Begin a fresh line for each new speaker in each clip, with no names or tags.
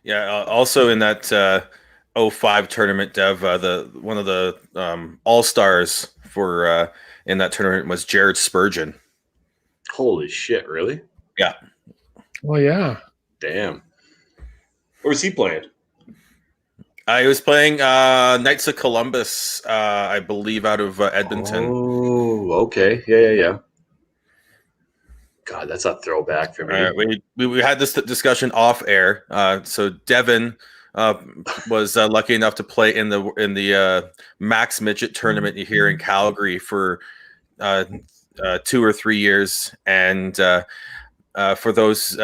Yeah. Also in that '05 tournament, Dev, the one of the all stars for in that tournament was Jared Spurgeon.
Holy shit! Really?
Yeah.
Oh yeah.
Damn. Where's he playing?
I was playing Knights of Columbus, I believe, out of Edmonton.
Oh, okay. Yeah. God, that's a throwback for me.
We had this discussion off air. So Devin was lucky enough to play in the Max Midget tournament here in Calgary for 2 or 3 years, and for those.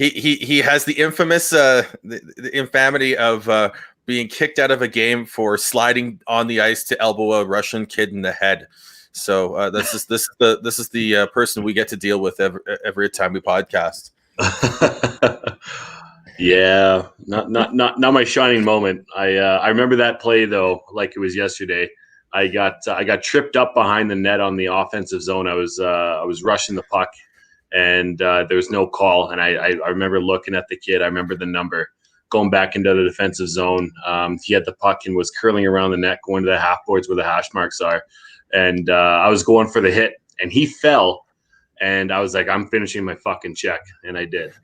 He has the infamous the infamity of being kicked out of a game for sliding on the ice to elbow a Russian kid in the head. So this is the person we get to deal with every time we podcast.
Yeah, not my shining moment. I remember that play though, like it was yesterday. I got tripped up behind the net on the offensive zone. I was rushing the puck, and there was no call. And I remember looking at the kid. I remember the number going back into the defensive zone. He had the puck and was curling around the net, going to the half boards where the hash marks are. And I was going for the hit, and he fell. And I was like, I'm finishing my fucking check, and I did.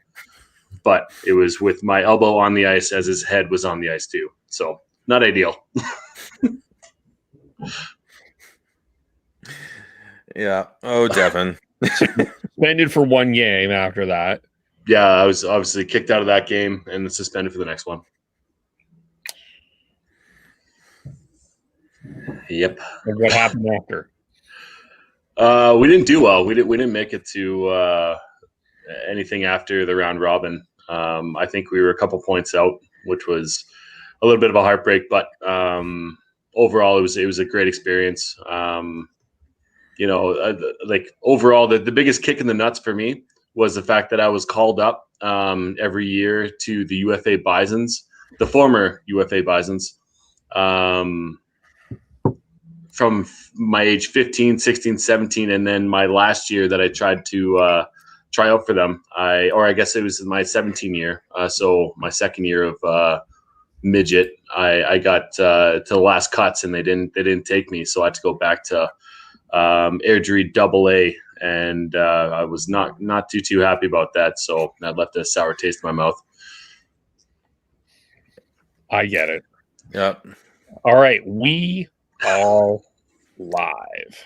But it was with my elbow on the ice as his head was on the ice too. So not ideal.
Yeah. Oh, Devin.
Suspended for 1 game after that.
Yeah, I was obviously kicked out of that game and suspended for the next one. Yep.
And what happened after?
We didn't do well. We didn't make it to anything after the round robin. I think we were a couple points out, which was a little bit of a heartbreak. But overall, it was a great experience. Like overall, the biggest kick in the nuts for me was the fact that I was called up every year to the UFA Bisons, the former UFA Bisons, from my age 15, 16, 17, and then my last year that I tried to try out for them. I guess it was my 17 year, so my second year of midget. I got to the last cuts and they didn't take me, so I had to go back to Airdrie AA, and I was not too happy about that. So that left a sour taste in my mouth.
I get it.
Yep.
All right, we are live.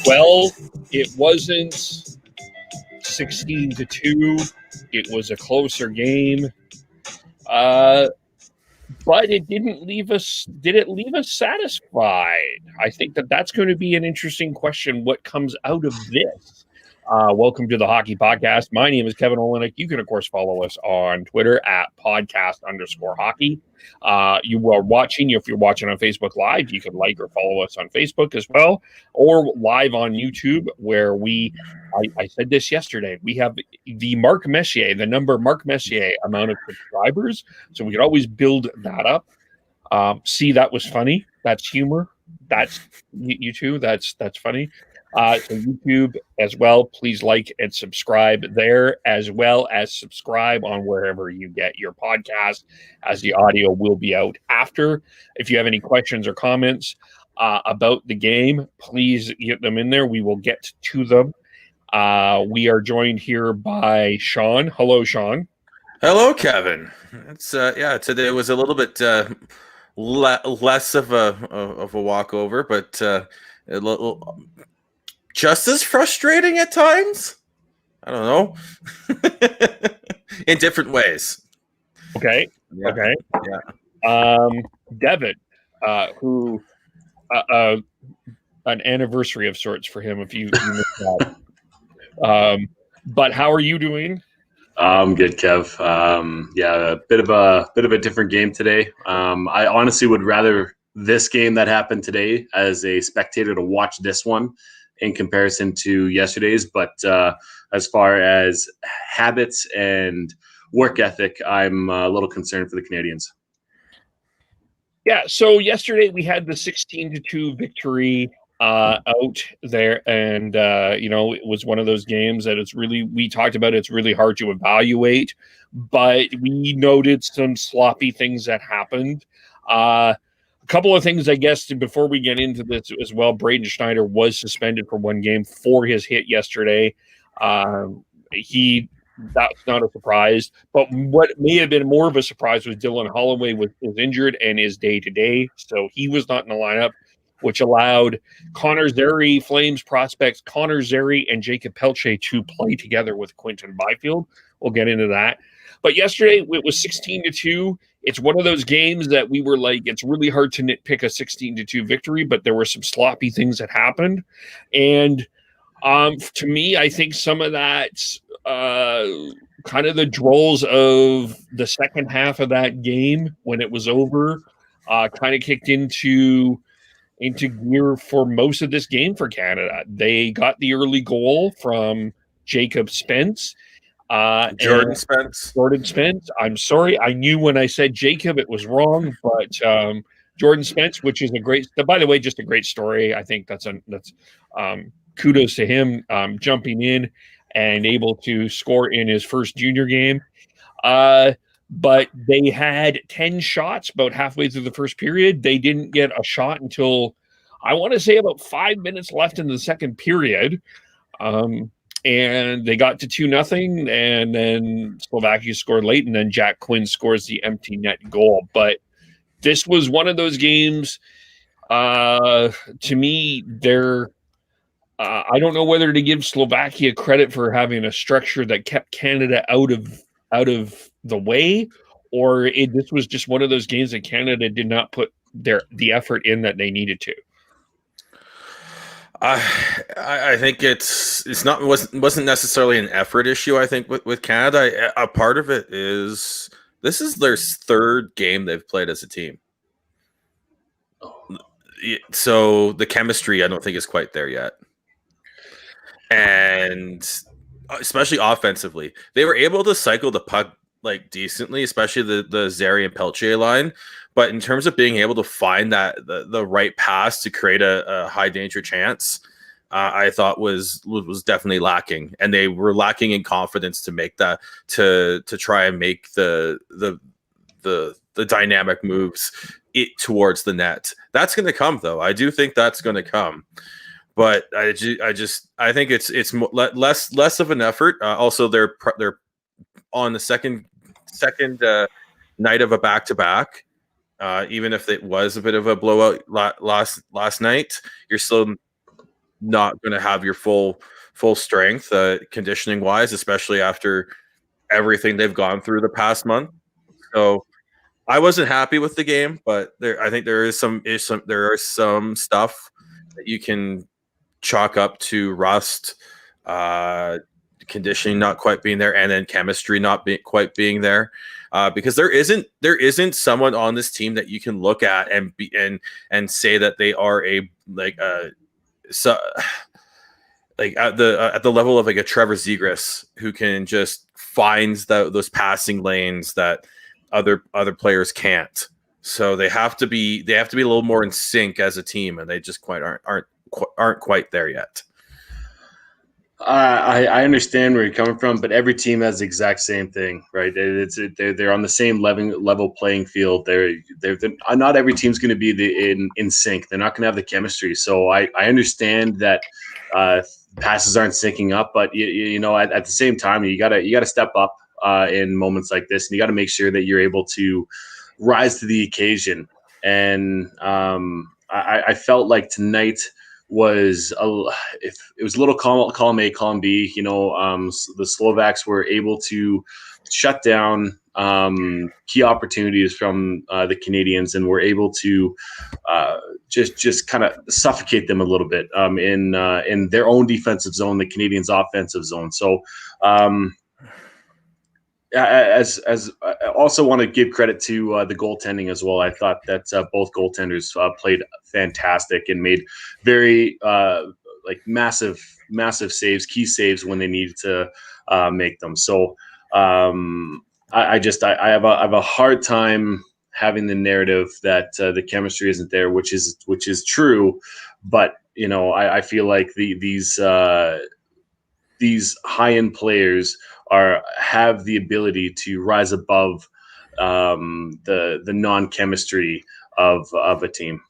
Well, it wasn't 16-2. It was a closer game. But it didn't leave us. Did it leave us satisfied? I think that's going to be an interesting question. What comes out of this? Welcome to the Hockey Podcast. My name is Kevin Olenek. You can, of course, follow us on Twitter at podcast_hockey. You are watching. If you're watching on Facebook Live, you can like or follow us on Facebook as well, or live on YouTube, where I said this yesterday. We have the Mark Messier amount of subscribers, so we could always build that up. See, that was funny. That's humor. That's you too. That's funny. So YouTube as well. Please like and subscribe there, as well as subscribe on wherever you get your podcast, as the audio will be out after. If you have any questions or comments about the game, please get them in there. We will get to them. We are joined here by Sean. Hello, Sean.
Hello, Kevin. It's today was a little bit less of a walkover, but a little just as frustrating at times. I don't know. In different ways.
Okay.
Yeah.
Okay.
Yeah.
Devin, who an anniversary of sorts for him if you missed that. But how are you doing?
I'm good, Kev. Yeah, a bit of a different game today. I honestly would rather this game that happened today as a spectator to watch this one in comparison to yesterday's. But as far as habits and work ethic, I'm a little concerned for the Canadians.
Yeah, so yesterday we had the 16-2 victory out there, and it was one of those games that we talked about it's really hard to evaluate, but we noted some sloppy things that happened. A couple of things, I guess, before we get into this as well. Brayden Schneider was suspended for one game for his hit yesterday. That's not a surprise. But what may have been more of a surprise was Dylan Holloway was injured and is day-to-day, so he was not in the lineup, which allowed Connor Zary, Flames prospects Connor Zary and Jacob Pelche to play together with Quinton Byfield. We'll get into that. But yesterday, it was 16-2. It's one of those games that we were like, it's really hard to nitpick a 16-2 victory, but there were some sloppy things that happened. And to me, I think some of that kind of the drolls of the second half of that game when it was over kind of kicked into gear for most of this game for Canada. They got the early goal from Jacob Spence.
Jordan Spence.
I'm sorry. I knew when I said Jacob, it was wrong, but Jordan Spence, which is by the way, just a great story. I think that's kudos to him jumping in and able to score in his first junior game. But they had 10 shots about halfway through the first period. They didn't get a shot until, I want to say, about 5 minutes left in the second period. And they got to 2-0, and then Slovakia scored late, and then Jack Quinn scores the empty net goal. But this was one of those games, to me, I don't know whether to give Slovakia credit for having a structure that kept Canada out of the way, or this was just one of those games that Canada did not put the effort in that they needed to.
I think wasn't necessarily an effort issue. I think with Canada, a part of it is this is their third game they've played as a team. So the chemistry, I don't think, is quite there yet. And especially offensively, they were able to cycle the puck like decently, especially the Zary and Pelche line. But in terms of being able to find that the right pass to create a high danger chance, I thought was definitely lacking, and they were lacking in confidence to make that to try and make the dynamic moves towards the net. That's going to come, though. I do think that's going to come. But I think it's less of an effort. Also, they're on the second night of a back-to-back. Even if it was a bit of a blowout last night, you're still not going to have your full strength conditioning wise, especially after everything they've gone through the past month. So I wasn't happy with the game, but I think there is some stuff that you can chalk up to rust, conditioning not quite being there, and then chemistry not quite being there. Because there isn't someone on this team that you can look at and say that they are at the level of like a Trevor Zegras who can just find those passing lanes that other players can't. So they have to be a little more in sync as a team, and they just aren't quite there yet.
I understand where you're coming from, but every team has the exact same thing, right? They're on the same level playing field. They're not every team's going to be in sync. They're not going to have the chemistry. So I understand that passes aren't syncing up, but at the same time you gotta step up in moments like this, and you got to make sure that you're able to rise to the occasion. And I felt like tonight was it was a little column A, column B. The Slovaks were able to shut down key opportunities from the Canadians, and were able to just kind of suffocate them a little bit in their own defensive zone, the Canadians' offensive zone. So as I also want to give credit to the goaltending as well. I thought that both goaltenders played fantastic and made very massive saves, key saves when they needed to make them. So I have a hard time having the narrative that the chemistry isn't there, which is true. But I feel like these high end players have the ability to rise above the non chemistry of a team.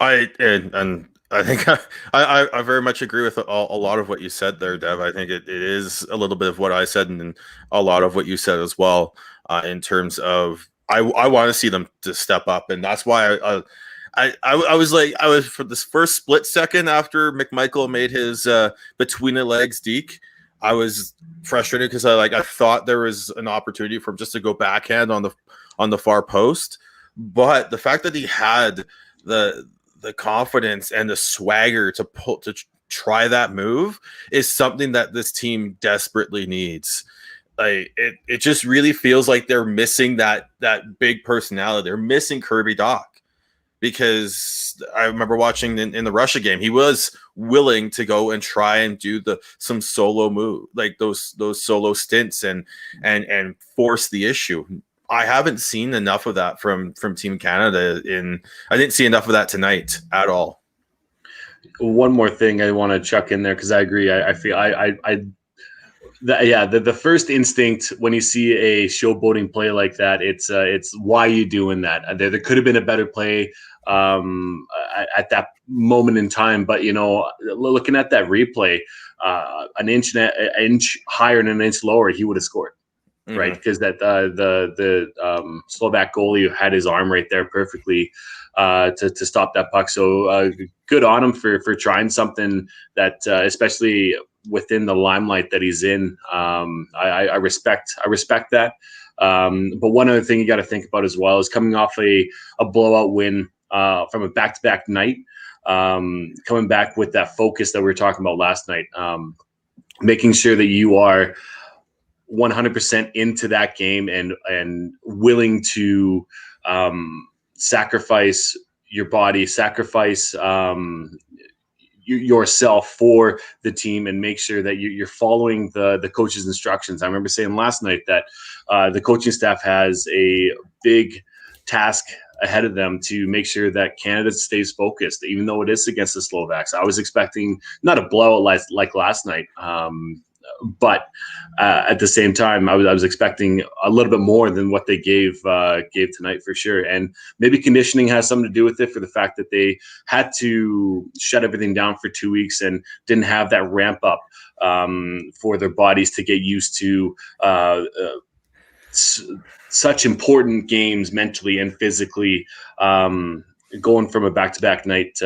I think I very much agree with a lot of what you said there, Dev. I think it is a little bit of what I said and a lot of what you said as well, in terms of I want to see them to step up, and that's why I was for this first split second after McMichael made his between the legs deke. I was frustrated because I thought there was an opportunity for him just to go backhand on the far post, but the fact that he had the confidence and the swagger to try that move is something that this team desperately needs. It just really feels like they're missing that big personality. They're missing Kirby Doc. Because I remember watching in the Russia game, he was willing to go and try and do some solo move, like those solo stints and force the issue. I haven't seen enough of that from Team Canada. I didn't see enough of that tonight at all.
One more thing I want to chuck in there because I agree. I feel the first instinct when you see a showboating play like that, it's why are you doing that? There could have been a better play at that moment in time, but looking at that replay, an inch higher and an inch lower, he would have scored. Mm-hmm. Right, because that the Slovak goalie had his arm right there perfectly to stop that puck. So good on him for trying something that, especially within the limelight that he's in. I respect that. But one other thing you got to think about as well is coming off a blowout win from a back-to-back night, coming back with that focus that we were talking about last night, making sure that you are 100% into that game and willing to sacrifice your body, sacrifice yourself for the team, and make sure that you're following the coach's instructions. I remember saying last night that the coaching staff has a big task ahead of them to make sure that Canada stays focused, even though it is against the Slovaks. I was expecting not a blowout like last night, but at the same time, I was expecting a little bit more than what they gave tonight for sure. And maybe conditioning has something to do with it, for the fact that they had to shut everything down for 2 weeks and didn't have that ramp up for their bodies to get used to such important games mentally and physically. Going from a back-to-back night,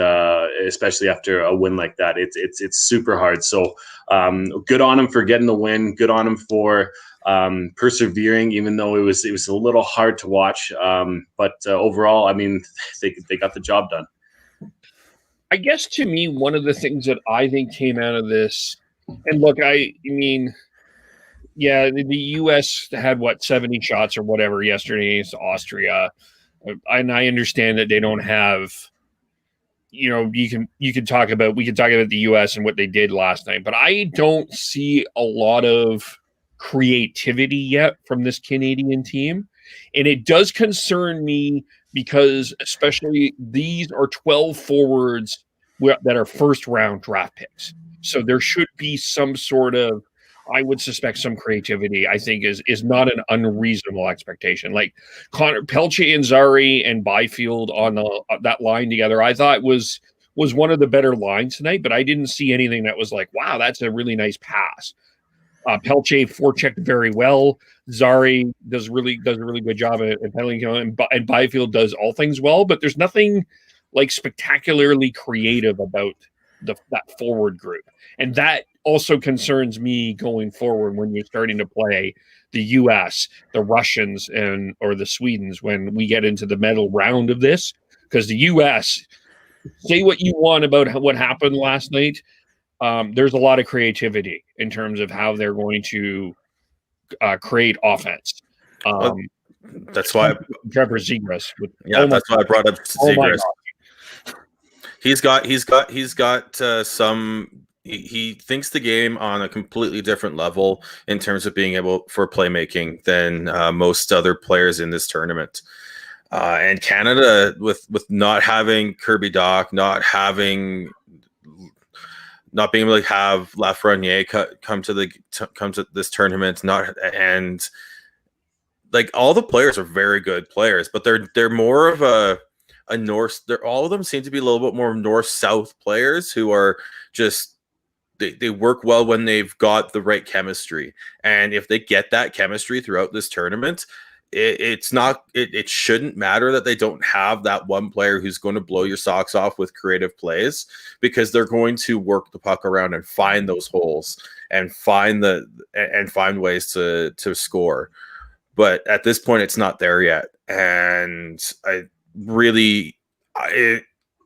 especially after a win like that, it's super hard. So good on him for getting the win. Good on him for persevering, even though it was a little hard to watch. But overall, I mean, they got the job done.
I guess to me, one of the things that I think came out of this, and look, I mean, yeah, the U.S. had 70 shots or whatever yesterday against Austria. And I understand that they don't have, we can talk about the U.S. and what they did last night, but I don't see a lot of creativity yet from this Canadian team. And it does concern me because especially these are 12 forwards that are first round draft picks. So there should be some sort of, I would suspect, some creativity. I think is not an unreasonable expectation. Like Connor Pelche and Zari and Byfield on that line together, I thought was one of the better lines tonight. But I didn't see anything that was like, wow, that's a really nice pass. Pelche forechecked very well. Zari does a really good job at pedaling, and Byfield does all things well. But there's nothing like spectacularly creative about that forward group, and that also concerns me going forward when you're starting to play the U.S., the Russians, or the Swedens when we get into the middle round of this. Because the U.S., say what you want about what happened last night, there's a lot of creativity in terms of how they're going to create offense.
That's why
Trevor Zegras.
That's why I brought up Zegras.
God.
He's got some. He thinks the game on a completely different level in terms of being able for playmaking than most other players in this tournament. And Canada, with not having Kirby Doc, not being able to have Lafreniere come to this tournament, and like all the players are very good players, but they're more of a north. All of them seem to be a little bit more north-south players who are just they work well when they've got the right chemistry, and if they get that chemistry throughout this tournament, it shouldn't matter that they don't have that one player who's going to blow your socks off with creative plays, because they're going to work the puck around and find those holes and find ways to score. But at this point, it's not there yet, and I really,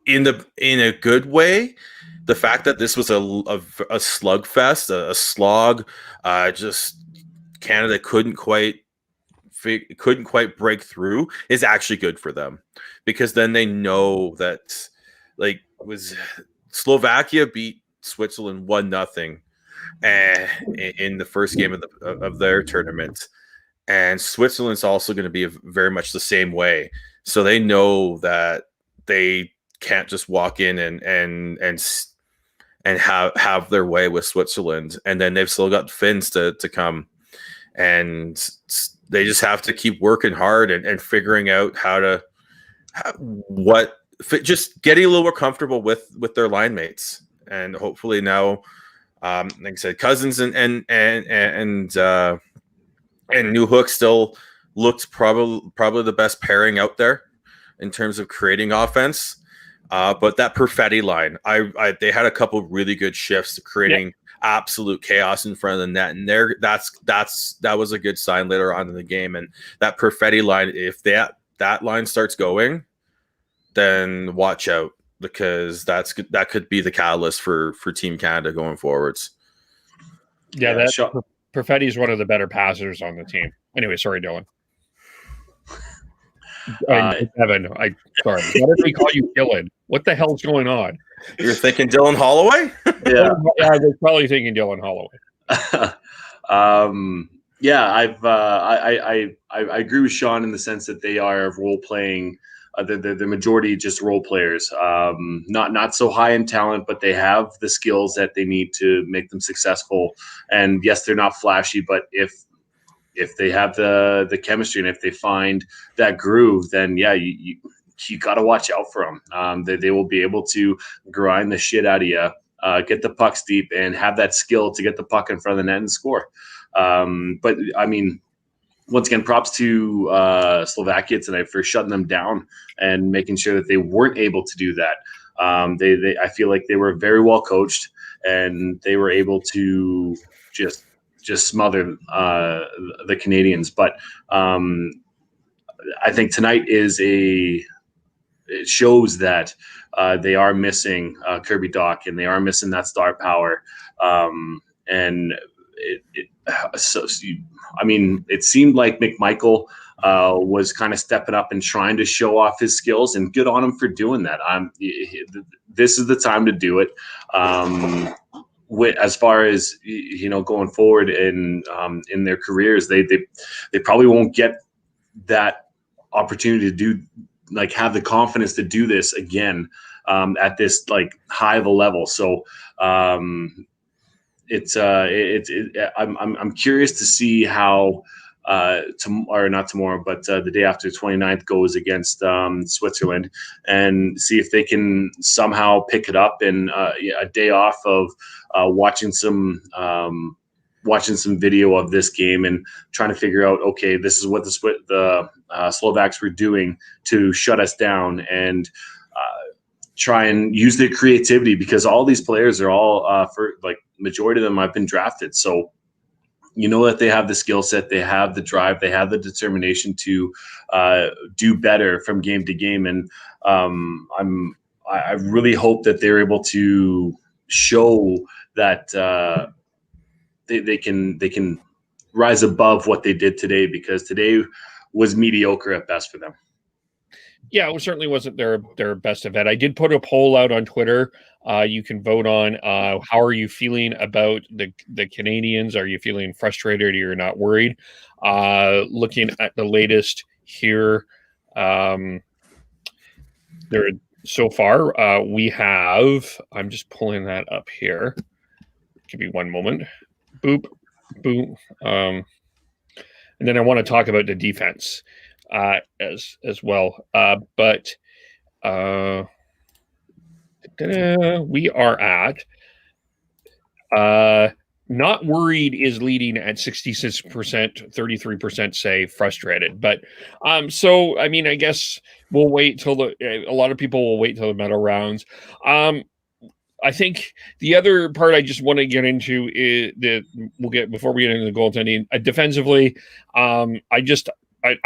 in a good way, the fact that this was a slugfest, a slog, just Canada couldn't quite break through is actually good for them, because then they know that Slovakia beat Switzerland 1-0 in the first game of their tournament. And Switzerland's also going to be very much the same way. So they know that they can't just walk in and have their way with Switzerland. And then they've still got Finns to come. And they just have to keep working hard and figuring out just getting a little more comfortable with their line mates. And hopefully now, like I said, Cousins and Newhook still looked probably the best pairing out there in terms of creating offense. But that Perfetti line, they had a couple really good shifts to creating absolute chaos in front of the net, and that was a good sign later on in the game. And that Perfetti line, if that line starts going, then watch out, because that could be the catalyst for Team Canada going forwards.
Yeah, Perfetti is one of the better passers on the team. Anyway, sorry, Dylan. Devin, sorry. Why did we call you Dylan? What the hell's going on?
You're thinking Dylan Holloway?
Yeah, I was probably thinking Dylan Holloway.
I agree with Sean in the sense that they are role playing. The majority just role players, not so high in talent, but they have the skills that they need to make them successful. And yes, they're not flashy, but if they have the chemistry and if they find that groove, then you got to watch out for them. They will be able to grind the shit out of you, get the pucks deep, and have that skill to get the puck in front of the net and score. But I mean, once again, props to Slovakia tonight for shutting them down and making sure that they weren't able to do that. I feel like they were very well coached, and they were able to just smother the Canadians. But I think tonight it shows that they are missing Kirby Doc, and they are missing that star power. It seemed like McMichael was kind of stepping up and trying to show off his skills, and good on him for doing that. This is the time to do it. As far as going forward in their careers, they probably won't get that opportunity to have the confidence to do this again at this high of a level. So I'm curious to see how not tomorrow, but the day after, 29th, goes against Switzerland, and see if they can somehow pick it up in a day off of watching some video of this game and trying to figure out, okay, this is what the Slovaks were doing to shut us down, and try and use their creativity, because all these players are all majority of them have been drafted. So that they have the skill set, they have the drive, they have the determination to do better from game to game. And I really hope that they're able to show that they can rise above what they did today, because today was mediocre at best for them.
Yeah, it certainly wasn't their best event. I did put a poll out on Twitter. You can vote on how are you feeling about the Canadians? Are you feeling frustrated or you're not worried? Looking at the latest here, there so far we have. I'm just pulling that up here. Give me one moment. Boop, boop. And then I want to talk about the defense as well. But we are at not worried is leading at 66%, 33% say frustrated. But so I mean, I guess we'll wait till a lot of people will wait till the medal rounds. I think the other part I just want to get into is we'll get before we get into the goaltending defensively. I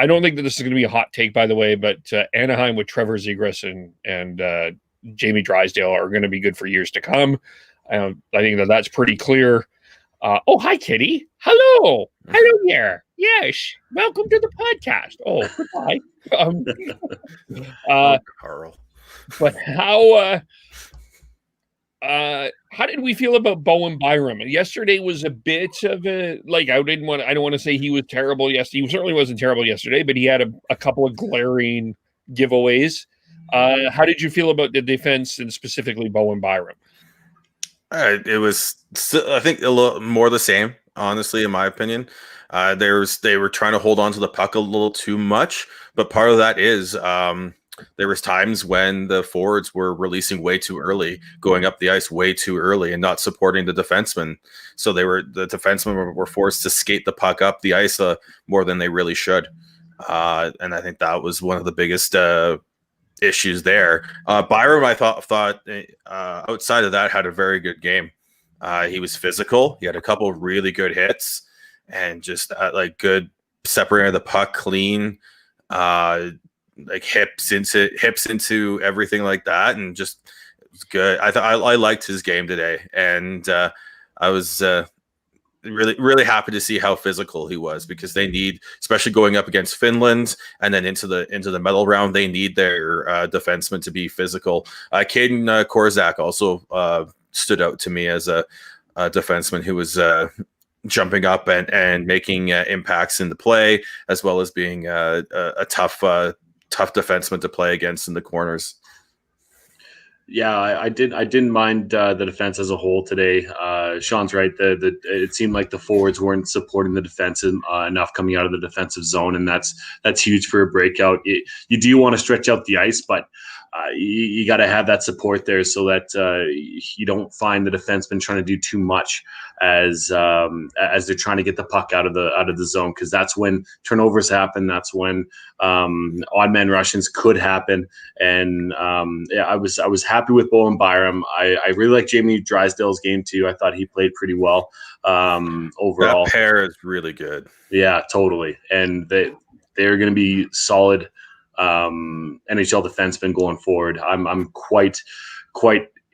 don't think that this is going to be a hot take, by the way, but Anaheim with Trevor Zegras and Jamie Drysdale are going to be good for years to come. I think that's pretty clear. Oh, hi, Kitty. Hello. Hello there. Yes. Welcome to the podcast. Oh, goodbye.
Carl.
But how did we feel about Bowen Byram? Yesterday was a bit of a I don't want to say he was terrible yesterday. He certainly wasn't terrible yesterday, but he had a couple of glaring giveaways. How did you feel about the defense and specifically Bowen Byram?
It was, I think, a little more the same, honestly, in my opinion. They were trying to hold on to the puck a little too much, but part of that is there was times when the forwards were releasing way too early, going up the ice way too early, and not supporting the defensemen. So the defensemen were forced to skate the puck up the ice more than they really should. And I think that was one of the biggest issues there. Byram, I thought outside of that, had a very good game. He was physical. He had a couple of really good hits and just good separating the puck clean, hips into everything like that, and just it was good. I liked his game today, and I was really happy to see how physical he was, because they need, especially going up against Finland and then into the medal round, they need their defensemen to be physical. Caden Korzak also stood out to me as a defenseman who was jumping up and making impacts in the play, as well as being a tough defenseman to play against in the corners.
Yeah, I didn't mind the defense as a whole today. Sean's right. It seemed like the forwards weren't supporting the defense enough coming out of the defensive zone, and that's huge for a breakout. You do want to stretch out the ice, but you got to have that support there so that you don't find the defenseman trying to do too much as they're trying to get the puck out of the zone, because that's when turnovers happen. That's when odd man rushes could happen. And I was happy with Bowen Byram. I really like Jamie Drysdale's game too. I thought he played pretty well overall.
That pair is really good.
Yeah, totally. And they're going to be solid NHL defensemen going forward. I'm quite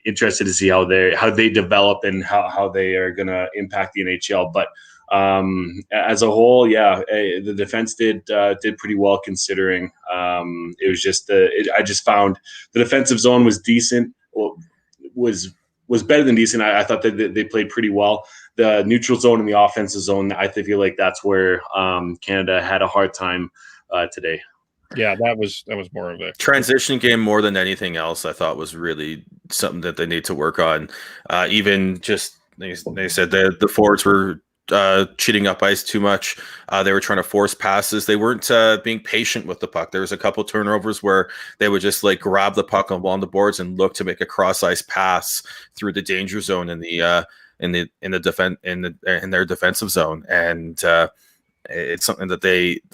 interested to see how they develop and how they are going to impact the NHL. But as a whole, yeah, the defense did pretty well, considering it was just I just found the defensive zone was decent. Well, was better than decent. I thought that they played pretty well. The neutral zone and the offensive zone, I feel like that's where Canada had a hard time today.
Yeah, that was more of a
transition game more than anything else. I thought was really something that they need to work on. Even just they said that the forwards were cheating up ice too much. They were trying to force passes. They weren't being patient with the puck. There was a couple turnovers where they would just grab the puck along the boards and look to make a cross ice pass through the danger zone in their defensive zone. And it's something that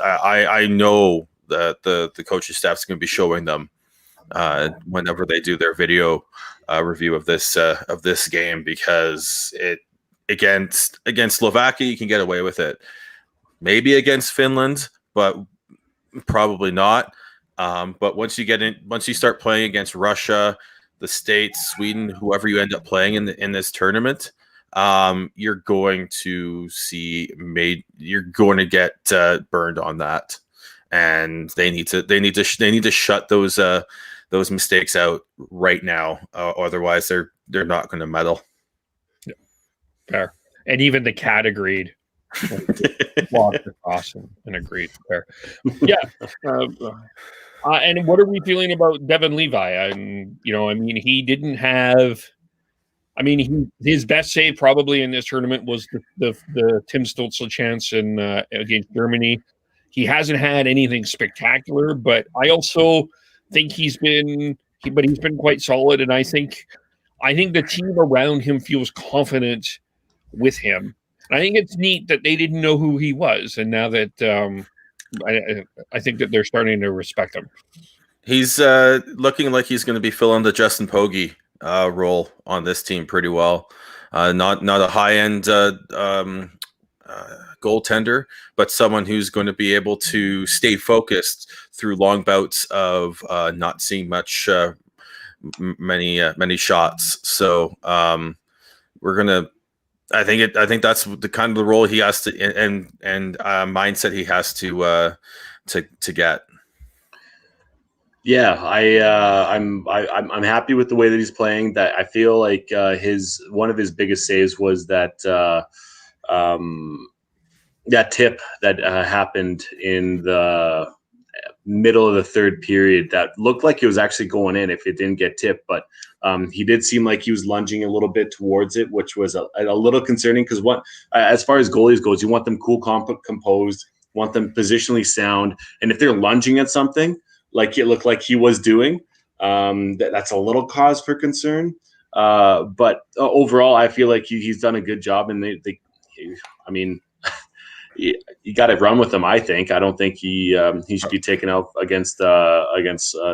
I know that the coaching staff is going to be showing them whenever they do their video review of this game, because it against Slovakia you can get away with it, maybe against Finland, but probably not. But once you start playing against Russia, the States, Sweden, whoever you end up playing in this tournament, you're going to get burned on that, and they need to shut those mistakes out right now. Otherwise, they're not going to medal.
Yeah. Fair. And even the cat agreed. Walked across and agreed. Fair. Yeah. And what are we feeling about Devin Levi? And he didn't have. His best save probably in this tournament was the Tim Stützle chance against Germany. He hasn't had anything spectacular, but I also think he's been quite solid, and I think the team around him feels confident with him. And I think it's neat that they didn't know who he was, and now that I think that they're starting to respect him.
He's looking like he's going to be filling the Justin Pogge role on this team pretty well. Not a high end goaltender, but someone who's going to be able to stay focused through long bouts of not seeing many shots. So we're gonna. I think that's the kind of the role he has to and mindset he has to get.
Yeah, I'm happy with the way that he's playing. That I feel like one of his biggest saves was that that tip that happened in the middle of the third period that looked like it was actually going in if it didn't get tipped, but he did seem like he was lunging a little bit towards it, which was a little concerning because as far as goalies goes, you want them cool, composed, want them positionally sound, and if they're lunging at something like it looked like he was doing, that's a little cause for concern. But overall, I feel like he's done a good job, and you got to run with him. I think. I don't think he should be taken out against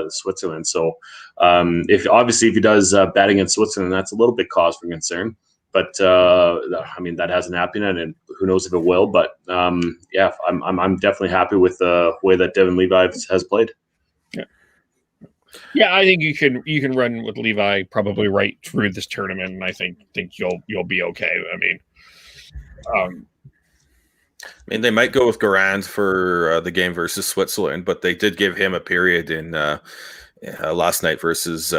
Switzerland. So if he does bad against Switzerland, that's a little bit cause for concern. But that hasn't happened, and who knows if it will. But I'm definitely happy with the way that Devin Levi has played.
Yeah, I think you can run with Levi probably right through this tournament, and I think you'll be okay.
They might go with Garand for the game versus Switzerland, but they did give him a period in last night versus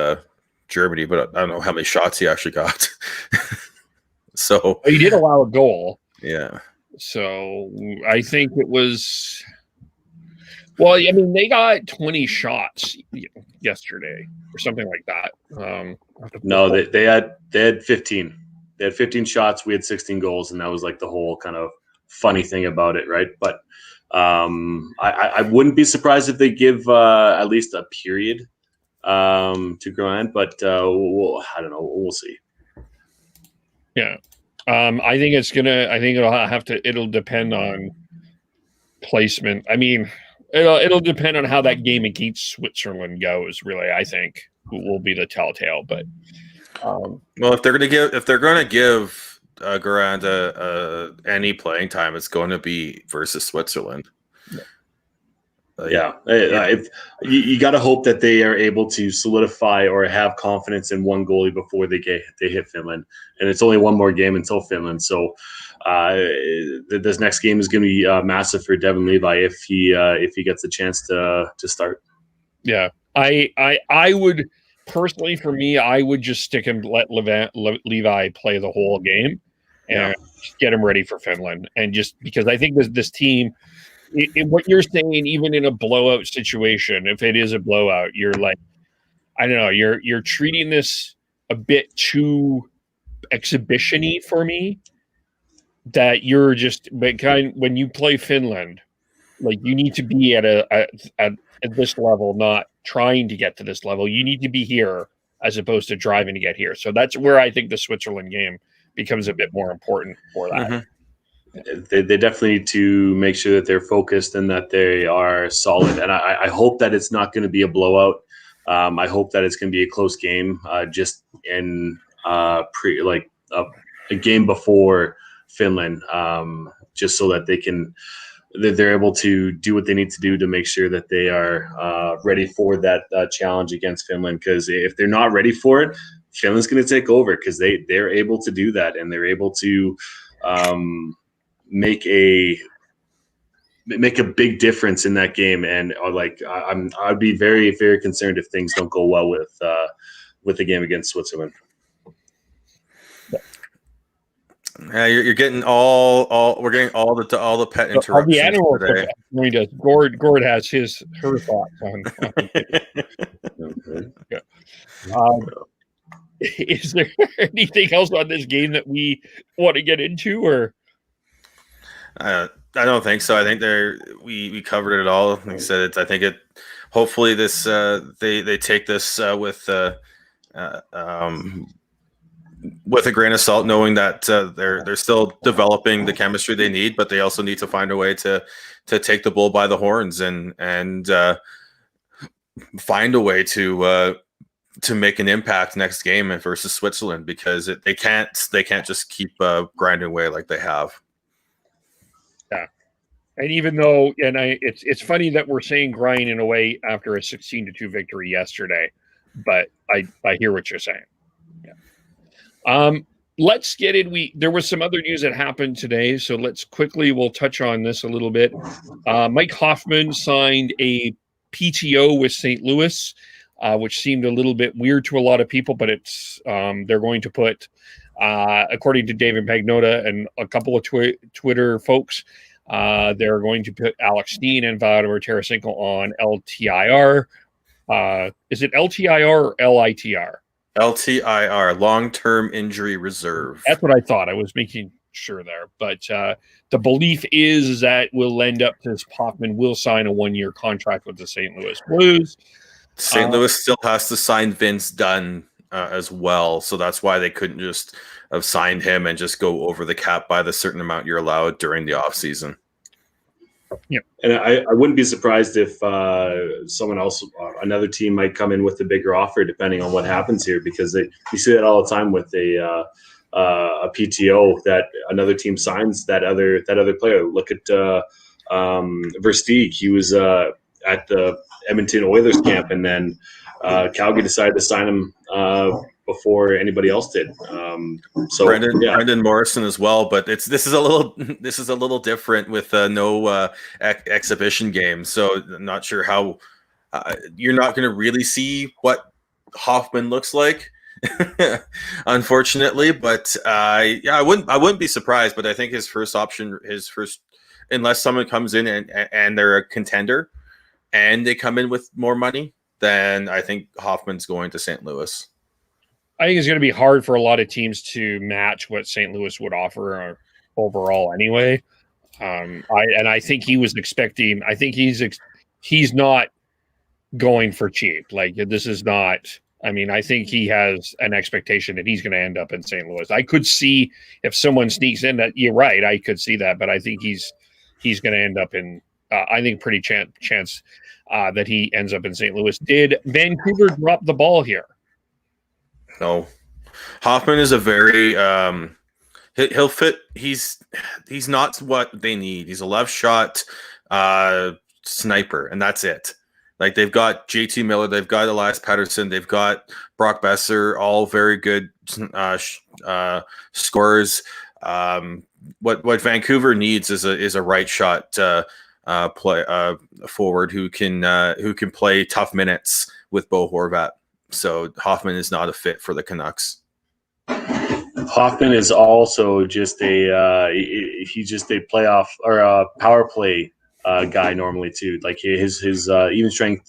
Germany, but I don't know how many shots he actually got. So
he did allow a goal.
Yeah.
So I think it was. Well, they got 20 shots yesterday or something like that.
No, they had 15. They had 15 shots. We had 16 goals, and that was like the whole kind of funny thing about it, right? But I wouldn't be surprised if they give at least a period to Grant, but I don't know. We'll see.
Yeah, I think it'll depend on placement. It'll depend on how that game against Switzerland goes. Really, I think will be the telltale. But
if they're going to give Garand any playing time, it's going to be versus Switzerland.
If you got to hope that they are able to solidify or have confidence in one goalie before they hit Finland, and it's only one more game until Finland. So this next game is going to be massive for Devin Levi if he gets a chance to start.
Yeah, I would personally, for me, I would just stick and let Levi play the whole game and just get him ready for Finland, and just because I think this team. What you're saying, even in a blowout situation, if it is a blowout, you're like, I don't know, you're treating this a bit too exhibition-y for me. That you're just, but when you play Finland, like you need to be at this level, not trying to get to this level. You need to be here as opposed to driving to get here. So that's where I think the Switzerland game becomes a bit more important for that.
Mm-hmm. They definitely need to make sure that they're focused and that they are solid. And I hope that it's not going to be a blowout. I hope that it's going to be a close game, just in a game before Finland, just so that they're able to do what they need to do to make sure that they are ready for that challenge against Finland. Because if they're not ready for it, Finland's going to take over because they're able to do that, and they're able to make a big difference in that game. And I'd be very, very concerned if things don't go well with the game against Switzerland.
Yeah, you're getting we're getting all the pet interruptions
all the animals
today.
Gord has her thoughts on yeah. Is there anything else on this game that we want to get into, or?
I don't think so. I think we covered it all. Like I said, I think it. Hopefully, this they take this with a grain of salt, knowing that they're still developing the chemistry they need, but they also need to find a way to take the bull by the horns and find a way to make an impact next game versus Switzerland, because they can't just keep grinding away like they have.
Yeah, and even though, it's funny that we're saying grind in a way after a 16-2 victory yesterday, but I hear what you're saying. Yeah. Let's get in. There was some other news that happened today, so we'll touch on this a little bit. Mike Hoffman signed a PTO with St. Louis, which seemed a little bit weird to a lot of people, but it's they're going to put, according to David Pagnotta and a couple of Twitter folks, they're going to put Alex Steen and Vladimir Tarasenko on LTIR. Is it LTIR or LITR?
LTIR, long-term injury reserve.
That's what I thought. I was making sure there. But the belief is that will end up this Hoffman will sign a 1-year contract with the St. Louis Blues.
St. Louis still has to sign Vince Dunn as well, so that's why they couldn't just have signed him and just go over the cap by the certain amount you're allowed during the offseason.
Yeah,
and I wouldn't be surprised if someone else, another team, might come in with a bigger offer, depending on what happens here, because you see that all the time with a PTO, that another team signs that other player. Look at Versteeg. He was at the Edmonton Oilers camp, and then Calgary decided to sign him before anybody else did. So
Brendan Morrison as well, but this is a little different with no exhibition games. So I'm not sure how you're not going to really see what Hoffman looks like, unfortunately. But I wouldn't be surprised. But I think his first option, unless someone comes in and they're a contender and they come in with more money, then I think Hoffman's going to St. Louis.
I think it's going to be hard for a lot of teams to match what St. Louis would offer overall anyway. I think he was expecting. I think he's not going for cheap. Like, this is not. I mean, I think he has an expectation that he's going to end up in St. Louis. I could see if someone sneaks in that. You're right. I could see that, but I think he's going to end up in. I think pretty chance that he ends up in St. Louis. Did Vancouver drop the ball here?
No, Hoffman is a very he'll fit. He's not what they need. He's a left shot sniper, and that's it. Like, they've got JT Miller, they've got Elias Pettersson, they've got Brock Besser, all very good scorers. What Vancouver needs is a right shot forward who can play tough minutes with Bo Horvat. So Hoffman is not a fit for the Canucks.
Hoffman is also just he's just a playoff or a power play guy normally too. Like, his even strength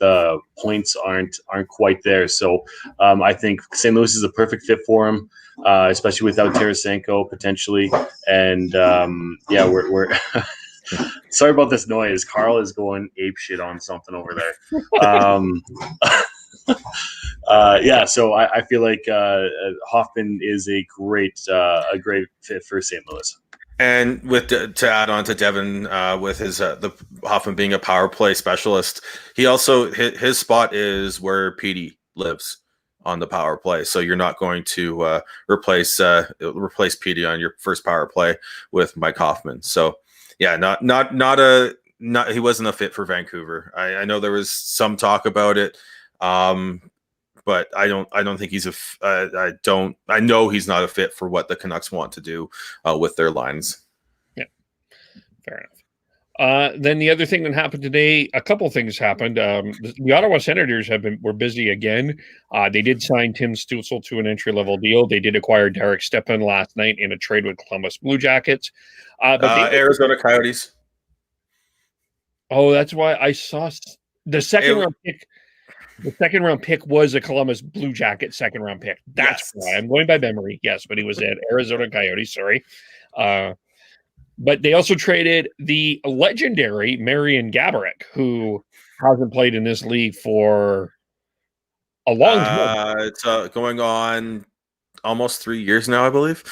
points aren't quite there. So I think St. Louis is a perfect fit for him, especially without Tarasenko potentially. And we're sorry about this noise. Carl is going apeshit on something over there. So I feel like Hoffman is a great fit for St. Louis.
And to add on to Devin, with his the Hoffman being a power play specialist, he also his spot is where Petey lives on the power play. So you're not going to replace Petey on your first power play with Mike Hoffman. So yeah, he wasn't a fit for Vancouver. I know there was some talk about it. but I don't think he's I know he's not a fit for what the Canucks want to do with their lines.
Yeah, fair enough. Then the other thing that happened today, a couple things happened. The Ottawa Senators were busy again. They did sign Tim Stützle to an entry-level deal. They did acquire Derek Stepan last night in a trade with Columbus Blue Jackets. But
Arizona Coyotes.
Oh, that's why I saw the second round pick. The second round pick was a Columbus Blue Jacket second round pick. That's why I'm going by memory. Yes, but he was at Arizona Coyotes. Sorry. But they also traded the legendary Marian Gaborik, who hasn't played in this league for a long time.
It's going on almost 3 years now, I believe.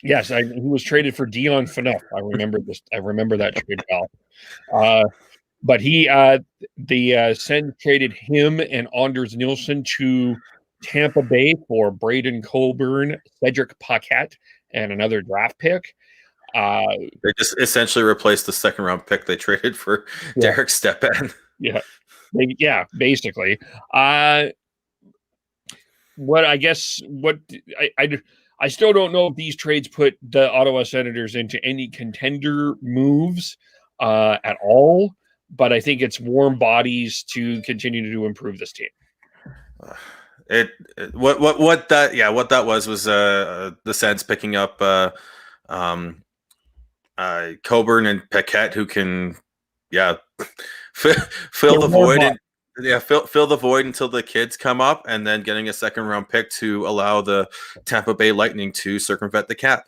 Yes, he was traded for Dion Phaneuf. I remember this. I remember that trade well. But the Sens traded him and Anders Nilsson to Tampa Bay for Brayden, Coburn, Cedric Paquette, and another draft pick.
They just essentially replaced the second round pick they traded for Derek Stepan.
Yeah, basically. I still don't know if these trades put the Ottawa Senators into any contender moves at all, but I think it's warm bodies to continue to improve this team.
What that was the Sens picking up Coburn and Paquette, who can fill the void. Fill the void until the kids come up, and then getting a second round pick to allow the Tampa Bay Lightning to circumvent the cap.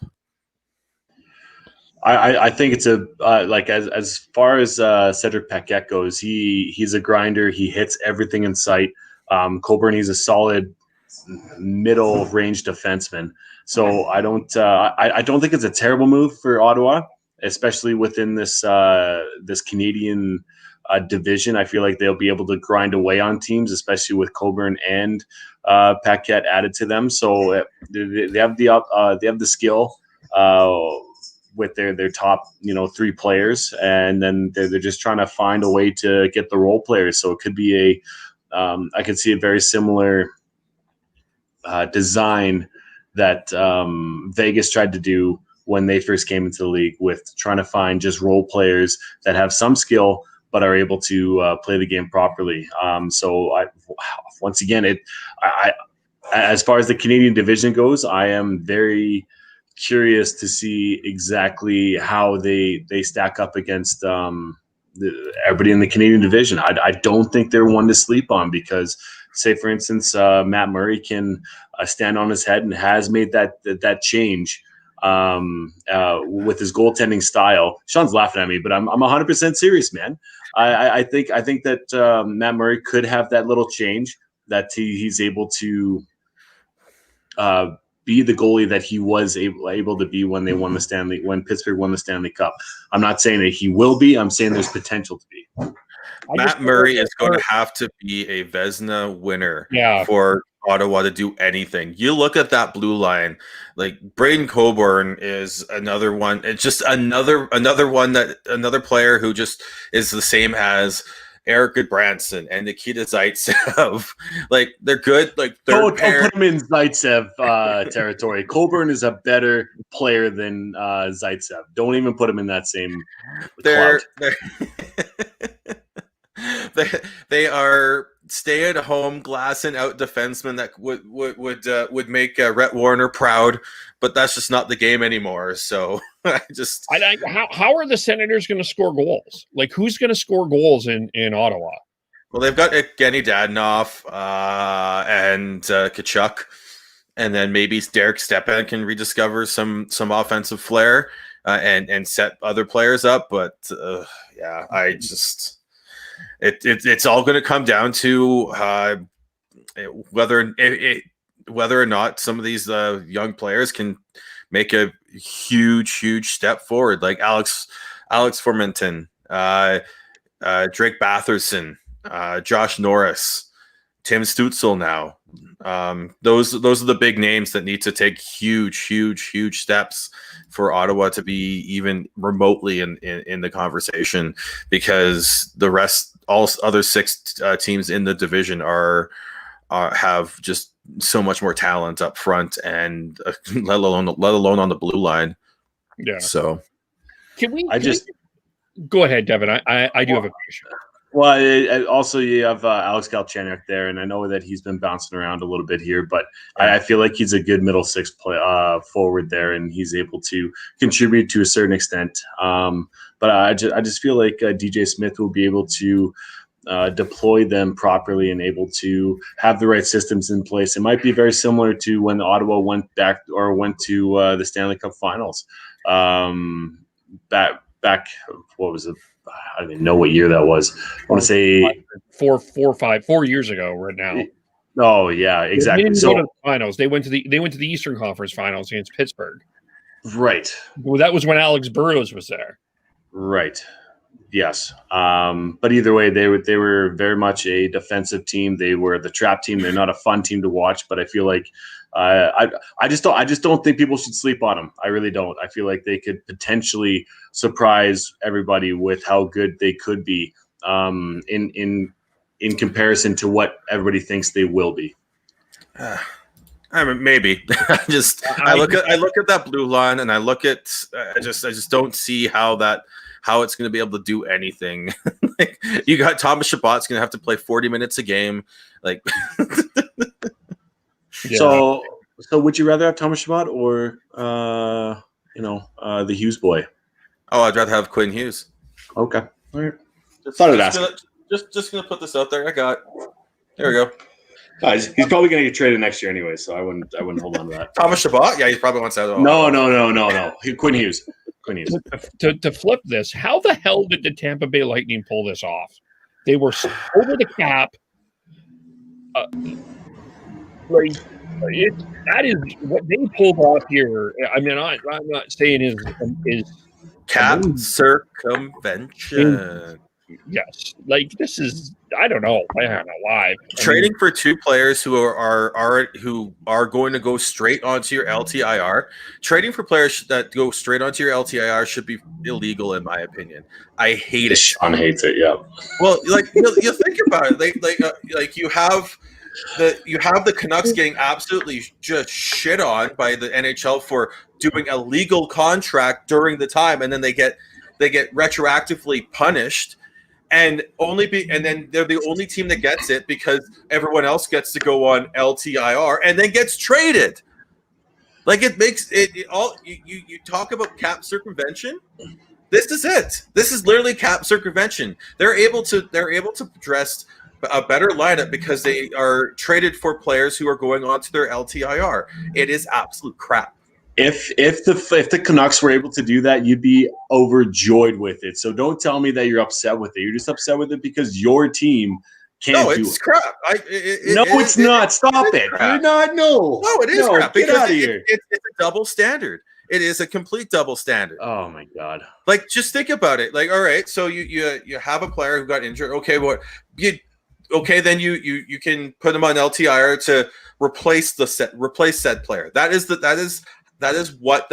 I think it's as far as Cedric Paquette goes, he's a grinder. He hits everything in sight. Coburn, he's a solid middle range defenseman. So I don't think it's a terrible move for Ottawa, especially within this Canadian division. I feel like they'll be able to grind away on teams, especially with Coburn and Paquette added to them. So they have the skill with their top three players, and then they're just trying to find a way to get the role players. So it could be I could see a very similar design that Vegas tried to do when they first came into the league, with trying to find just role players that have some skill but are able to play the game properly. Once again, as far as the Canadian division goes, I am very curious to see exactly how they stack up against everybody in the Canadian division. I don't think they're one to sleep on, because, say for instance, Matt Murray can stand on his head and has made that change with his goaltending style. Sean's laughing at me, but I'm 100% serious, man. I think that Matt Murray could have that little change, that he's able to be the goalie that he was able to be when when Pittsburgh won the Stanley Cup. I'm not saying that he will be. I'm saying there's potential to be.
Matt Murray is going to have to be a Vezina winner for Ottawa to do anything. You look at that blue line, like Brayden Coburn is another one. It's just another player who just is the same as Eric Goodbranson and Nikita Zaitsev. Like, they're good. Like,
don't put him in Zaitsev territory. Coburn is a better player than Zaitsev. Don't even put him in that same cloud.
They are stay-at-home glass and out defensemen that would make Rhett Warner proud, but that's just not the game anymore. So
how are the Senators going to score goals? Like, who's going to score goals in Ottawa?
Well, they've got Evgeny Dadonov and Tkachuk, and then maybe Derek Stepan can rediscover some offensive flair and set other players up. But it's all going to come down to whether or not some of these young players can make a huge step forward, like Alex Formenton, Drake Batherson, Josh Norris, Tim Stützle now. Those are the big names that need to take huge steps for Ottawa to be even remotely in the conversation, because the rest, all other six teams in the division are have just so much more talent up front, and let alone on the blue line.
Yeah.
So
can we go ahead, Devin? I do have a question.
Well, also you have Alex Galchenyuk there, and I know that he's been bouncing around a little bit here, but I feel like he's a good middle six forward there, and he's able to contribute to a certain extent. But I just feel like DJ Smith will be able to deploy them properly and able to have the right systems in place. It might be very similar to when Ottawa went to the Stanley Cup Finals. Back, what was it? I don't even know what year that was. I want to say
4 years ago right now.
Oh yeah, exactly.
They didn't go to the finals. They went to the Eastern Conference Finals against Pittsburgh.
Right.
Well, that was when Alex Burrows was there.
Right. Yes. But either way, they were very much a defensive team. They were the trap team. They're not a fun team to watch, but I feel like I just don't think people should sleep on them. I really don't. I feel like they could potentially surprise everybody with how good they could be in comparison to what everybody thinks they will be.
I mean, maybe. I look at that blue line, and I just don't see how it's going to be able to do anything. Like, you got Thomas Chabot's going to have to play 40 minutes a game. Like,
yeah.
So would you rather have Thomas Chabot or the Hughes boy?
Oh, I'd rather have Quinn Hughes.
Okay, all right.
Just gonna put this out there. There we go.
He's probably going to get traded next year anyway, so I wouldn't hold on to that.
Thomas Chabot? Yeah, he probably wants out.
No. Quinn Hughes.
To flip this, how the hell did the Tampa Bay Lightning pull this off? They were over the cap. That is what they pulled off here. I mean, I'm not saying is
cap circumvention.
Yes, like this is I don't know why
Trading for two players who are going to go straight onto your LTIR. Trading for players that go straight onto your LTIR should be illegal in my opinion. I hate it.
Sean hates it. Yeah.
Well, like you think about it, like you have the Canucks getting absolutely just shit on by the NHL for doing a legal contract during the time, and then they get retroactively punished. And then they're the only team that gets it because everyone else gets to go on LTIR and then gets traded. Like, it makes it all. You talk about cap circumvention. This is it. This is literally cap circumvention. They're able to dress a better lineup because they are traded for players who are going on to their LTIR. It is absolute crap.
If the Canucks were able to do that, you'd be overjoyed with it. So don't tell me that you're upset with it. You're just upset with it because your team can't do it.
No, it's crap.
It's not. Stop it. You're not. No,
it is crap.
Get out of here.
It's a double standard. It is a complete double standard.
Oh my god!
Like, just think about it. Like, all right, so you have a player who got injured. Okay, then you can put him on LTIR to replace said player. That is what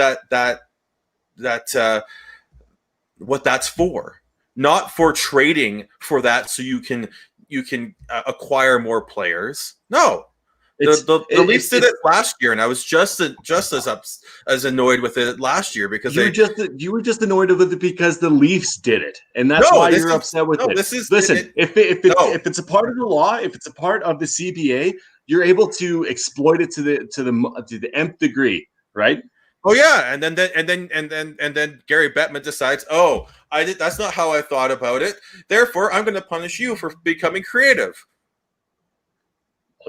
what that's for. Not for trading for that so you can acquire more players. No. The Leafs did it last year, and I was just as annoyed with it last year because
you were just annoyed with it because the Leafs did it, and that's why you're upset with it. Listen, if it's a part of the law, if it's a part of the CBA, you're able to exploit it to the nth degree, right?
Oh yeah, and then Gary Bettman decides, that's not how I thought about it. Therefore, I'm going to punish you for becoming creative.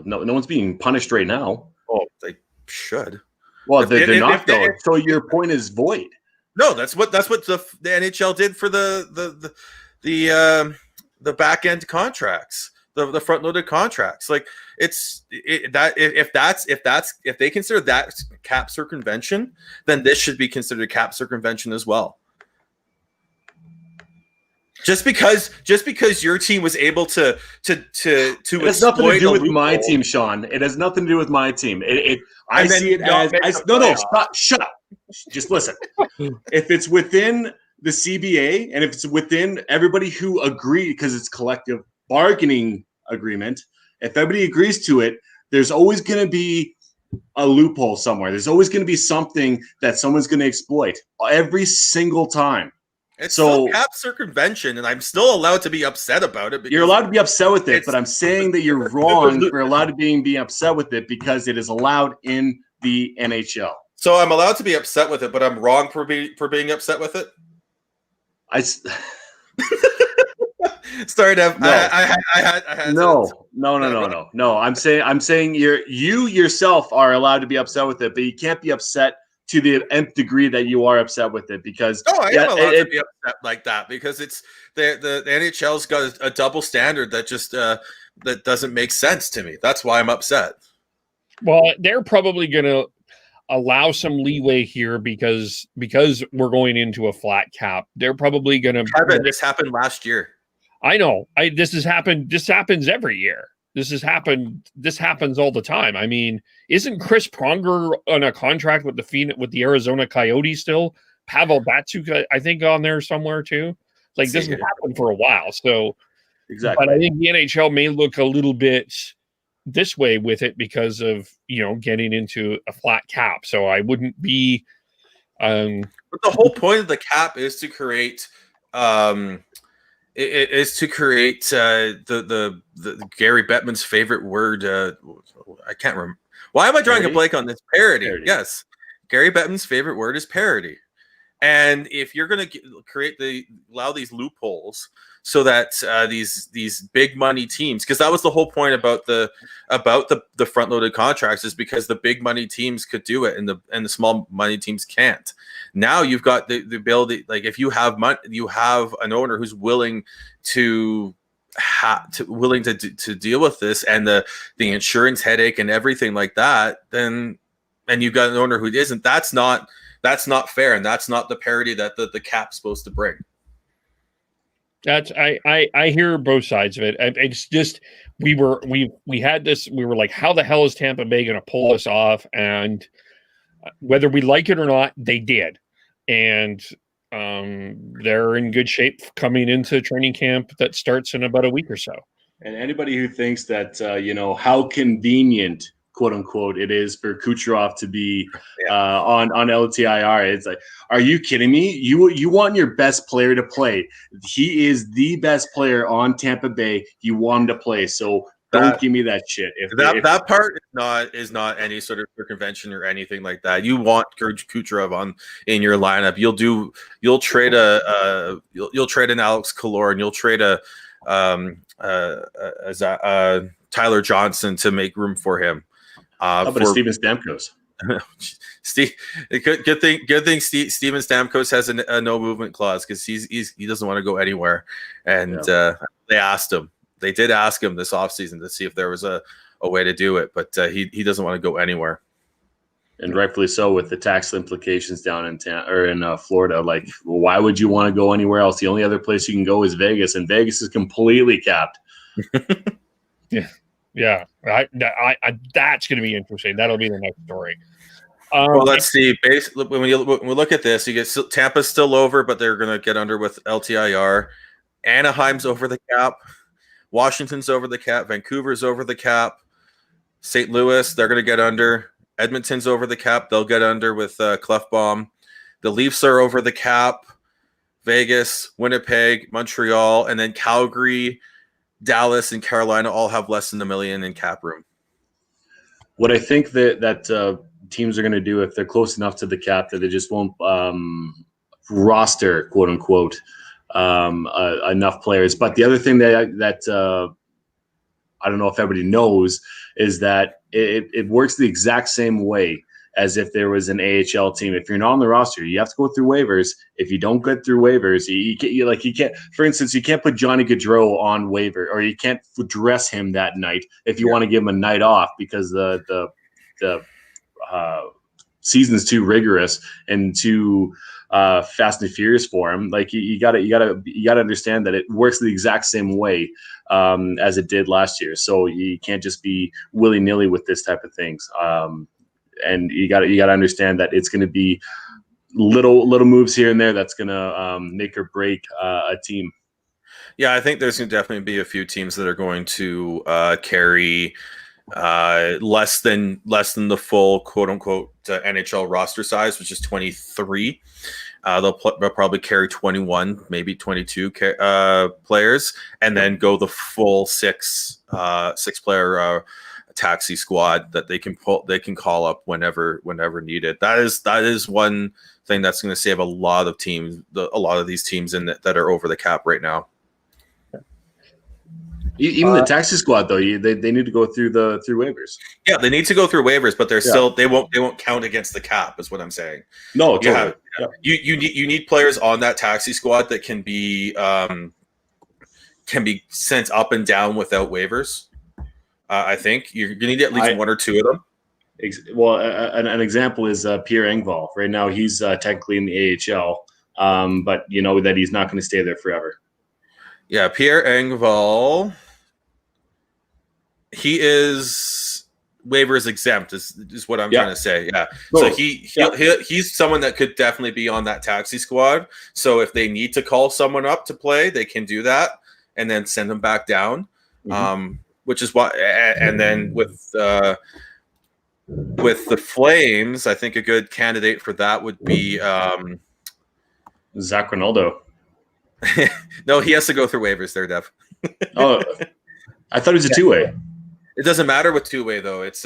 No one's being punished right now.
Oh, they should.
Well, they're not though. So your point is void. No,
that's what the NHL did for the back end contracts, the front loaded contracts. Like, if they consider that cap circumvention, then this should be considered cap circumvention as well. Just because your team was able to it
has nothing to do with my team, Sean. It has nothing to do with my team. Stop, shut up. Just listen. If it's within the CBA and if it's within everybody who agreed, because it's collective bargaining agreement, if everybody agrees to it, there's always going to be a loophole somewhere. There's always going to be something that someone's going to exploit every single time.
It's still cap circumvention, and I'm still allowed to be upset about it.
You're allowed to be upset with it, but I'm saying that you're wrong for allowed to be upset with it because it is allowed in the NHL.
So I'm allowed to be upset with it, but I'm wrong for being upset with it? Sorry, Dev.
No.
I had
No. I'm saying you yourself are allowed to be upset with it, but you can't be upset to the nth degree that you are upset with it because
I am allowed to be upset like that because it's the NHL's got a double standard that just that doesn't make sense to me. That's why I'm upset.
Well, they're probably going to allow some leeway here because we're going into a flat cap. They're probably going to.
This happened last year.
I know. This happens every year. This happens all the time. I mean, isn't Chris Pronger on a contract with the Arizona Coyotes still? Pavel Datsyuk, I think, on there somewhere too. Like this has happened for a while. So
exactly.
But I think the NHL may look a little bit this way with it because of getting into a flat cap. So I wouldn't be.
But the whole point of the cap is to create. It is to create the Gary Bettman's favorite word. I can't remember. Why am I drawing a blank on this? Parody. Yes, Gary Bettman's favorite word is parody. And if you're going to allow these loopholes so that these big money teams, because that was the whole point about the front loaded contracts, is because the big money teams could do it and the small money teams can't. Now you've got the ability, like if you have money, you have an owner who's willing to deal with this and the insurance headache and everything like that. Then, and you've got an owner who isn't. That's not fair, and that's not the parity that the cap's supposed to bring.
That's I hear both sides of it. It's just we had this. We were like, how the hell is Tampa Bay going to pull this off? And whether we like it or not, they did, and they're in good shape coming into training camp that starts in about a week or so.
And anybody who thinks that how convenient, quote unquote, it is for Kucherov to be on LTIR. It's like, are you kidding me? You want your best player to play. He is the best player on Tampa Bay. You want him to play. So don't give me that shit.
That part is not any sort of circumvention or anything like that. You want Kucherov in your lineup. You'll trade an Alex Kalor, and you'll trade a Tyler Johnson to make room for him.
How about Steven Stamkos?
Good thing Steven Stamkos has a no movement clause because he doesn't want to go anywhere. And they did ask him this offseason to see if there was a way to do it, but he doesn't want to go anywhere.
And rightfully so, with the tax implications down in Florida. Like, why would you want to go anywhere else? The only other place you can go is Vegas, and Vegas is completely capped.
Yeah, that's going to be interesting. That'll be the next story.
Well, let's see. Basically, when we look at this, you get Tampa's still over, but they're going to get under with LTIR. Anaheim's over the cap. Washington's over the cap. Vancouver's over the cap. St. Louis, they're going to get under. Edmonton's over the cap. They'll get under with Clefbaum. The Leafs are over the cap. Vegas, Winnipeg, Montreal, and then Calgary, Dallas, and Carolina all have less than $1 million in cap room.
What I think that teams are going to do if they're close enough to the cap that they just won't roster, quote unquote, enough players. But the other thing that I don't know if everybody knows is that it works the exact same way as if there was an AHL team. If you're not on the roster, you have to go through waivers. If you don't get through waivers, you can't. For instance, you can't put Johnny Gaudreau on waiver, or you can't dress him that night if you want to give him a night off because the season's too rigorous and too fast and furious for him. Like you gotta understand that it works the exact same way as it did last year. So you can't just be willy-nilly with this type of things. And you got to understand that it's going to be little moves here and there that's going to make or break a team.
Yeah, I think there's going to definitely be a few teams that are going to carry less than the full quote unquote NHL roster size, which is 23. They'll probably carry 21, maybe 22 players, and then go the full six player taxi squad that they can call up whenever needed. That is one thing that's going to save a lot of teams, a lot of these teams that are over the cap right now.
Even the taxi squad, though, they need to go through waivers.
Yeah, they need to go through waivers, but they're still they won't count against the cap, is what I'm saying.
No, totally.
You need players on that taxi squad that can be sent up and down without waivers. I think you need at least one or two of them.
Well, an example is Pierre Engvall. Right now, he's technically in the AHL, but you know that he's not going to stay there forever.
Yeah, Pierre Engvall. He is waivers exempt, is what I'm trying to say. Yeah, so he's someone that could definitely be on that taxi squad. So if they need to call someone up to play, they can do that and then send them back down. Which is why, and then with the Flames, I think a good candidate for that would be
Zach Ronaldo.
No, he has to go through waivers there, Dev.
Oh, I thought it was a two-way.
It doesn't matter with two-way though. It's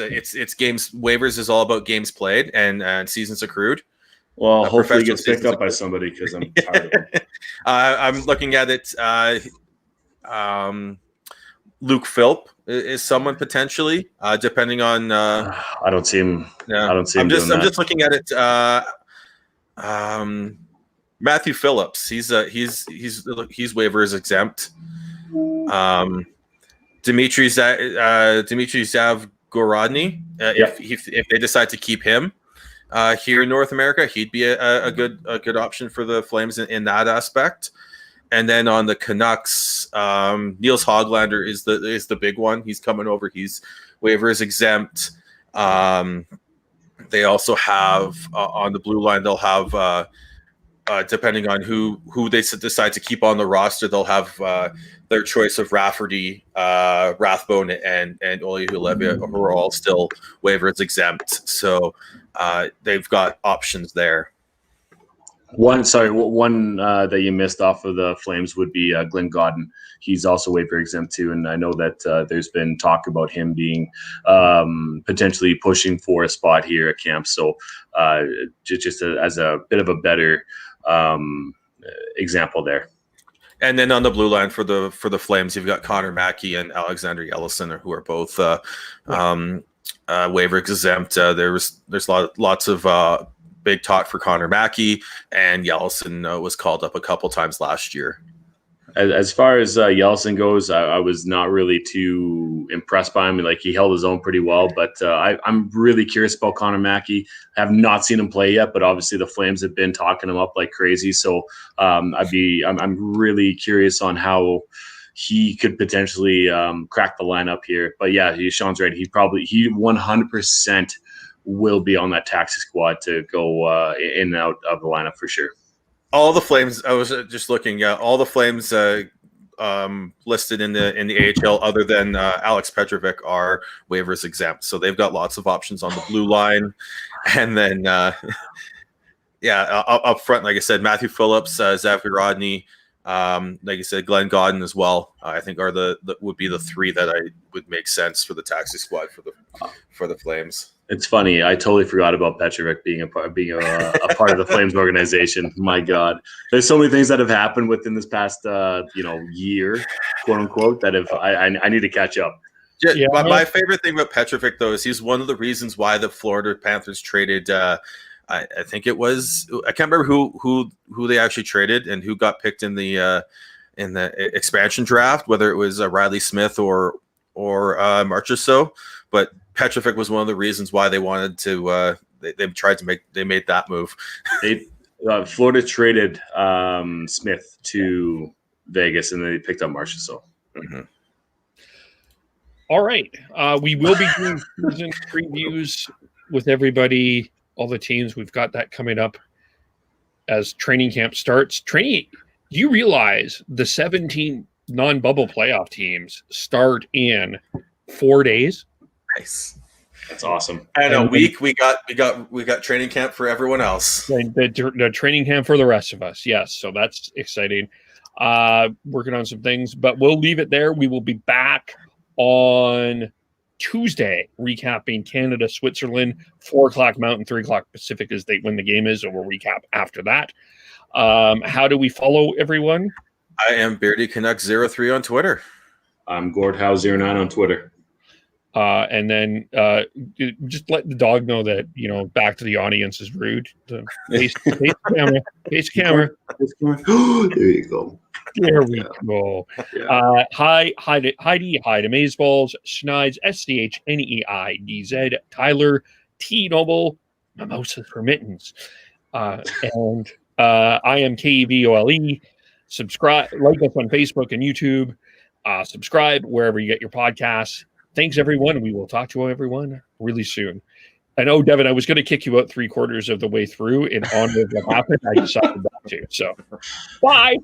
games. Waivers is all about games played and seasons accrued.
Well, hopefully it gets picked up by somebody because I'm tired of it.
I'm looking at it. Luke Philp is someone potentially, depending on.
I don't see him. Yeah, I don't see him.
I'm just looking at it. Matthew Phillips. He's waivers exempt. Dmitry Zavgorodny. If they decide to keep him here in North America, he'd be a good option for the Flames in that aspect. And then on the Canucks, Niels Hoglander is the big one. He's coming over. He's waivers exempt. They also have on the blue line. They'll have depending on who they decide to keep on the roster, they'll have their choice of Rafferty, Rathbone, and Olli Juolevi, who are all still waivers exempt. So they've got options there.
One that you missed off of the Flames would be Glenn Godden. He's also waiver exempt too, and I know that there's been talk about him being potentially pushing for a spot here at camp. So just as a bit of a better example there.
And then on the blue line for the Flames, you've got Connor Mackey and Alexander Yellison, who are both waiver exempt. There's lots of big talk for Connor Mackey, and Yellison was called up a couple times last year.
As far as Yellison goes, I was not really too impressed by him. Like, he held his own pretty well, but I'm really curious about Connor Mackey. I have not seen him play yet, but obviously the Flames have been talking him up like crazy. So I'm really curious on how he could potentially crack the lineup here. But yeah, Sean's right. He 100% will be on that taxi squad to go in and out of the lineup for sure.
All the Flames, I was just looking at all the Flames listed in the AHL other than Alex Petrovic are waivers exempt. So they've got lots of options on the blue line. And then, up front, like I said, Matthew Phillips, Zavgorodny, like I said, Glenn Godden as well, I think would be the three that I would make sense for the taxi squad for the Flames.
It's funny. I totally forgot about Petrovic being a part of the Flames organization. My God, there's so many things that have happened within this past year, quote unquote, that I need to catch up.
Yeah, my favorite thing about Petrovic though is he's one of the reasons why the Florida Panthers traded. I think it was, I can't remember who they actually traded and who got picked in the expansion draft, whether it was Riley Smith or Marchessault, but Petrovic was one of the reasons why they wanted to. They made that move.
Florida traded Smith to Vegas, and then they picked up Marchessault.
Mm-hmm.
All right, we will be doing season previews with everybody, all the teams. We've got that coming up as training camp starts. Do you realize the non-bubble playoff teams start in 4 days.
Nice.
That's awesome.
And a week we got training camp for everyone else.
The training camp for the rest of us. Yes, so that's exciting. Working on some things, but we'll leave it there. We will be back on Tuesday recapping Canada, Switzerland, 4:00 Mountain, 3:00 Pacific is when the game is, and we'll recap after that. How do we follow everyone?
I am Beardy Canuck 03 on Twitter.
I'm Gordhouse09 on Twitter.
And then just let the dog know that, back to the audience is rude. The face camera.
There you go.
There we go.
Yeah.
Hi, Heidi, Amazeballs, Schneid's, SCHNEIDZ, Tyler, T Noble, Mimosas for Mittens. And I am KEVOLE. Subscribe, like us on Facebook and YouTube. Subscribe wherever you get your podcasts. Thanks, everyone. We will talk to everyone really soon. I know, Devin, I was going to kick you out 3/4 of the way through in honor of what happened. I decided not to. So, bye.